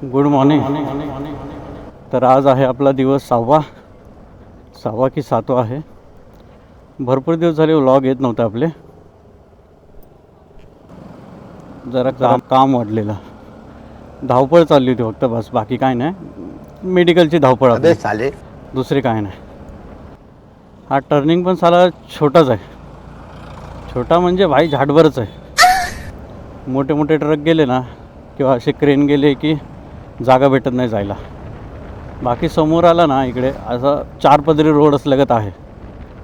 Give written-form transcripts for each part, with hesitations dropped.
Good morning. तर आज आहे आपला दिवस सहावा की सातवा आहे. भरपूर दिवस झाले व्लॉग येत नव्हते आपले. जरा काम वाढलेलं, धावपळ चालली होती फक्त, बस बाकी काय नाही. मेडिकलची धावपळ आपली, दुसरी काय नाही. हा टर्निंग पण साला छोटाच आहे. छोटा म्हणजे भाई झाडभरच आहे. मोठे मोठे ट्रक गेले ना किंवा असे क्रेन गेले की जागा भेटत नाही जायला. बाकी समोर आला ना इकडे असं 4 पदरी रोड असल्यागत आहे.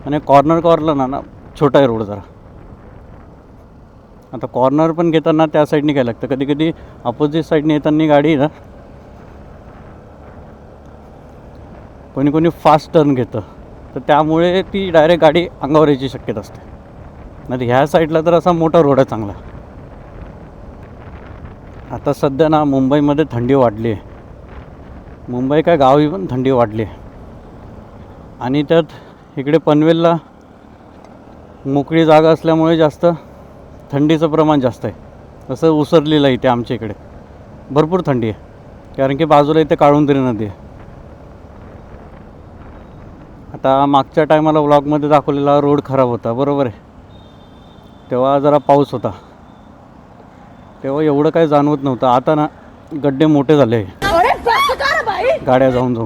आणि कॉर्नर ना छोटा आहे रोड जरा. आता कॉर्नर पण घेताना त्या साईडने काय लागतं, कधी कधी अपोजिट साईडने येताना गाडी ना कोणी फास्ट टर्न घेतं, तर त्यामुळे ती डायरेक्ट गाडी अंगावर यायची शक्यता असते. नाही ह्या साईडला तर असा मोठा रोड आहे चांगला. आता सध्या ना मुंबईमध्ये थंडी वाढली आहे. मुंबई काय गावी पण थंडी वाढली आहे. आणि त्यात इकडे पनवेलला मोकळी जागा असल्यामुळे जास्त थंडीचं प्रमाण जास्त आहे. असं उसरलेलं आहे इथे आमच्या इकडे भरपूर थंडी आहे, कारण की बाजूला इथे काळुंद्री नदी आहे. आता मागच्या टायमाला व्लॉगमध्ये दाखवलेला रोड खराब होता, बरोबर आहे. तेव्हा जरा पाऊस होता, तेव्हा एवढं काही जाणवत नव्हतं. आता ना गड्डे मोठे झाले गाड्या जाऊन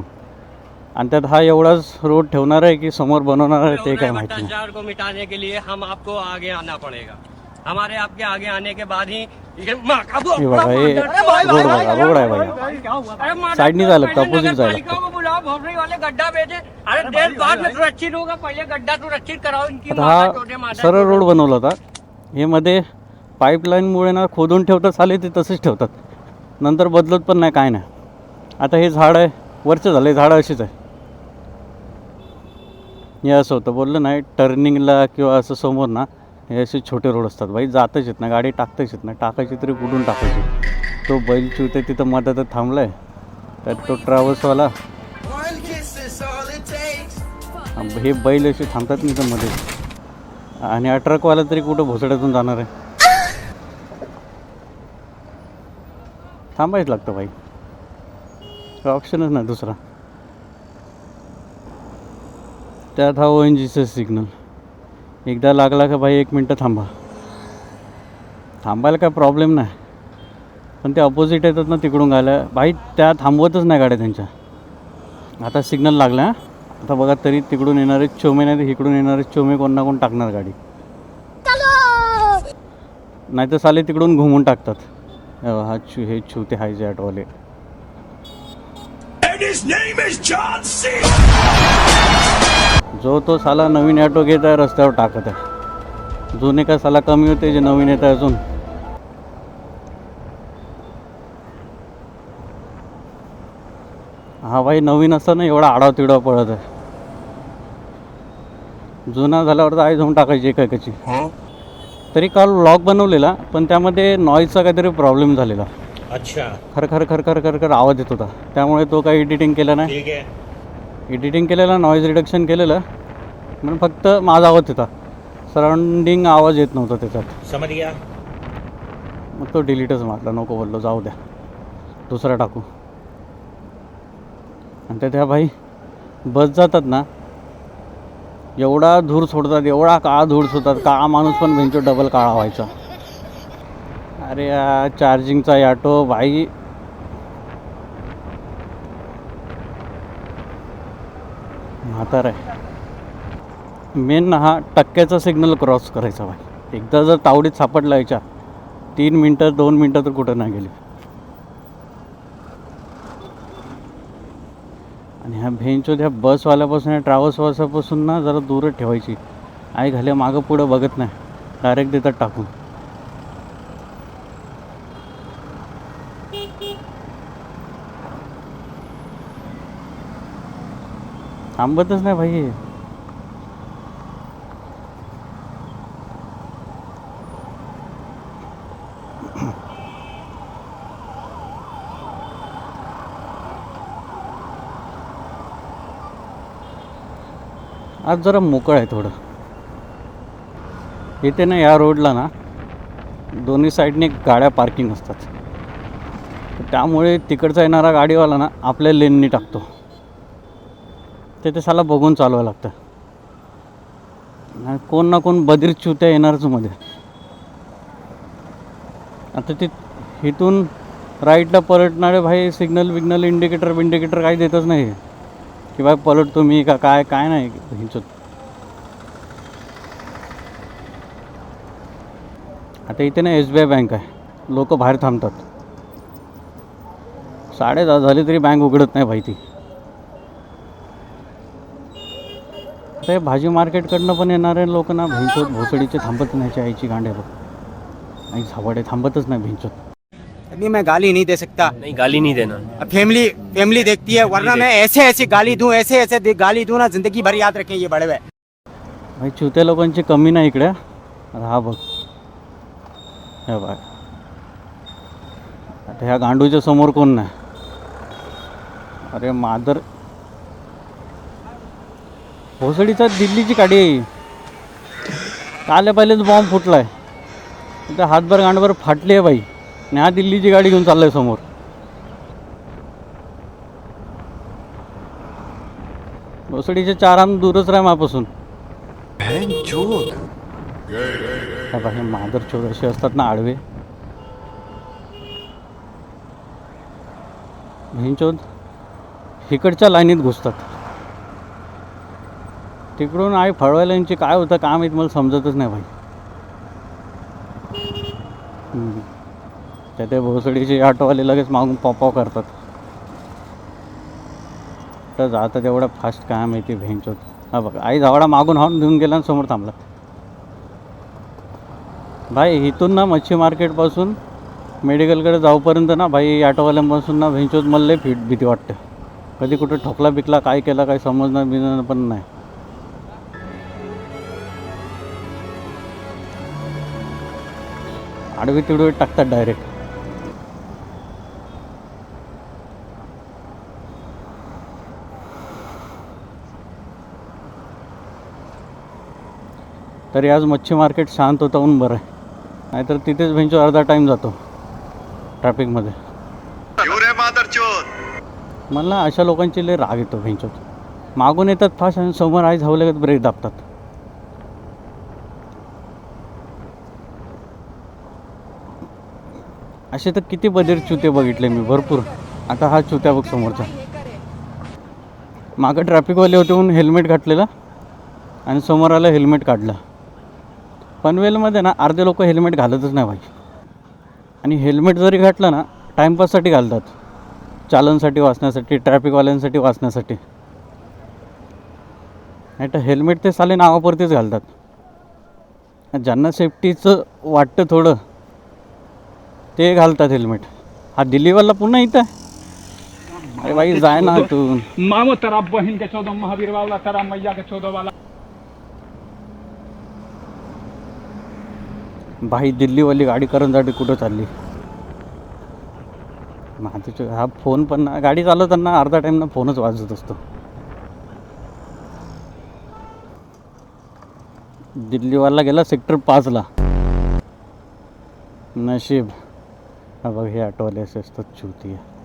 आणि त्यात हा एवढाच रोड ठेवणार आहे की समोर बनवणार आहे ते काय माहिती नाही. भ्रष्टाचार को मिटाने के लिए हम आपको आगे आना पड़ेगा. हमारे आपके आगे आने के बाद ही हे बघा, हे रोड आहे बघा. साईडनी जायला लागतं, अपोजिट जायला लागतं. गड्ढा भेजे. अरे देश बाद में सुरक्षित होगा, पहिले गड्ढा सुरक्षित कराओ. इनकी आता हा सरळ रोड बनवला होता. हे मध्ये पाईपलाईनमुळे ना खोदून ठेवतात आले ते तसेच ठेवतात, नंतर बदलत पण नाही काय नाही. आता हे झाड आहे वरचं झालं, झाडं अशीच आहे. हे असं होतं, बोललं नाही टर्निंगला किंवा असं समोर ना हे असे छोटे रोड असतात भाई. जाताच येत नाही गाडी, टाकताच येत नाही. टाकायची तरी कुठून टाकायची. तो बैल चिवते तिथं मधात थांबला आहे, त्यात तो ट्रॅव्हल्सवाला. हे बैल असे थांबतात नाही तर मध्ये, आणि हा ट्रकवाला तरी कुठं भोसड्यातून जाणार आहे. थांबायच लागतं भाई, ऑप्शनच नाही दुसरा. त्यात हा ONGC सिग्नल एकदा लागला का भाई 1 मिनटं थांबायला काय प्रॉब्लेम नाही. पण ते अपोजिट येतात ना तिकडून गायला भाई, त्या थांबवतच नाही गाड्या त्यांच्या. आता सिग्नल लागला, आता बघा तरी तिकडून येणारे चोमे नाही तर इकडून येणारे चोमे कोण ना कोण टाकणार गाडी, नाही तर साले तिकडून घुमून टाकतात. हे छुते हाय जे ऑटोवाले. जो तो साला नवीन ऑटो घेत आहे रस्त्यावर टाकत आहे. जुने का साला कमी होते, जे नवीन येत आहे अजून. हा भाई नवीन असताना एवढा आडाव तिडाव पडत आहे. जुना झाल्यावर तर आई जाऊन टाकायची एकाची. तरी काल व्लॉग बनवलेला पण त्यामध्ये नॉईजचा काहीतरी प्रॉब्लेम झालेला. अच्छा. खर आवाज येत होता, त्यामुळे तो काही एडिटिंग केलं नाही. एडिटिंग केलेलं, नॉईज रिडक्शन केलेलं, म्हणून फक्त माझा आवाज येता, सराउंडिंग आवाज येत नव्हता त्याच्यात. समज गया. मग तो डिलीटच मारला, नको बोललो, जाऊ द्या दुसरा टाकू. आणि त्या भाई बस जातात ना एवढा धूर सोडतात, एवढा काळा धूर सोडतात, काळा माणूस पण बेंचो डबल काळा व्हायचा. अरे या चार्जिंगचा ऑटो भाई म्हातार आहे. मेन ना हा टक्क्याचा सिग्नल क्रॉस करायचा भाई. एकदा जर तावडीत सापडला याच्या 3 मिनटं 2 मिनटं तर कुठं नाही गेली. आणि ह्या भेंचो त्या बसवाल्यापासून या ट्रॅव्हल्सवाल्यापासून ना जरा दूरच ठेवायची. आई घाले मागं पुढं बघत नाही, डायरेक्ट देतात टाकून. थांबतच नाही भाई. आज जरा मोकळं आहे थोडं. इथे ना या रोडला ना दोन्ही साईडने गाड्या पार्किंग असतात. तर त्यामुळे तिकडचा येणारा गाडीवाला ना आपल्या लेननी टाकतो. ते साला बघून चालवावं लागतं. आणि कोण ना कोण बधीर चुत्या येणारच मध्ये. आता ते इथून राईटला पलटणारे भाई सिग्नल विग्नल इंडिकेटर काही देतच नाही की भाई पलटतो मी का काय नाही हिंचत. आता इथे ना SBI बँक आहे. लोक बाहेर थांबतात. 10:30 झाली तरी बँक उघडत नाही भाई ती. ते भाजी मार्केटकडनं पण येणारे लोक ना भिंचोत भोसडीचे थांबत नाही. आईची गांडे बघ आई झावडे थांबतच नाही भिंचोत. अभी मैं गाली नहीं दे सकता. नहीं गाली नहीं देना. अब फैमिली देखती है, वरना मैं ऐसे गाली दूं, ऐसे गाली दूं ना, जिंदगी भर याद रखें ये बड़े हुए. भाई चुत्या लोकांची कमी नाही इकडे. हा बघ हे बघ. आता ह्या गांडूच्या समोर कोण नाही. अरे मादर भोसडीचा दिल्लीची गाडी आहे. काल पहिलेच बॉम्ब फुटलाय. इथे हातभर गांडभर फाटली आहे बाई. आणि हा दिल्लीची गाडी घेऊन चाललाय समोर. भोसडीचे 4 आम दूरच राहा माझ्यापासून. हे मादर चोर असे असतात ना आडवे. भिंचोद इकडच्या लाईनीत घुसतात. तिकडून आई फळवायला यांची काय होतं काम आहे मला समजतच नाही भाई. त्या ते भोसडीचे ऑटोवाले लगेच मागून पॉप करतात. तर जातात एवढा फास्ट काय माहिती भेंचोत. हा बघा आई झावडा मागून हॉर्न देऊन गेला आणि समोर थांबला. भाई इथून ना मच्छी मार्केटपासून मेडिकलकडे जाऊपर्यंत ना भाई ऑटोवाल्यांपासून ना भेंचोत मला लई भीती वाटते. कधी कुठे ठोकला बिकला काय केला काही समजणार बिजणार पण नाही. आडवी तिडवी टाकतात डायरेक्ट. तरी आज मच्छी मार्केट शांत होतं म्हणून बरं आहे. नाहीतर तिथेच भेंचो अर्धा टाईम जातो ट्रॅफिकमध्ये. मला अशा लोकांची लय राग येतो भेंचोत. मागून येतात फास्ट आणि समोर आई झावले ब्रेक दाबतात. असे तर किती बधीर चुते बघितले मी भरपूर. आता हा चुत्या बघ समोरचा. मागं ट्रॅफिकवाले होते म्हणून हेल्मेट घातलेलं आणि समोर आलं हेल्मेट काढलं. पनवेलमध्ये ना अर्धे लोक हेल्मेट घालतच नाही पाहिजे. आणि हेल्मेट जरी घातलं ना टाईमपाससाठी घालतात. चालनसाठी वाचण्यासाठी ट्रॅफिकवाल्यांसाठी वाचण्यासाठी. नाही तर हेल्मेट ते साले नावापुरतेच घालतात. ज्यांना सेफ्टीचं वाटतं थोडं ते घालतात हेल्मेट. हा दिल्लीवाला पुन्हा इथं आहे. अरे भाई जाय ना तू. मामो तेरा बहन के 14 महावीर वाला, तेरा मैया के 14 वाला. भाई दिल्लीवाली गाडी करंजाटी कुठं चालली. माझं हा फोन पण ना गाडी चालवताना अर्धा टाईम ना फोनच वाजत असतो. दिल्लीवाला गेला सेक्टर 5ला. नशीब. हा बघ हे ऑटोवाले असे असतात चुती आहे.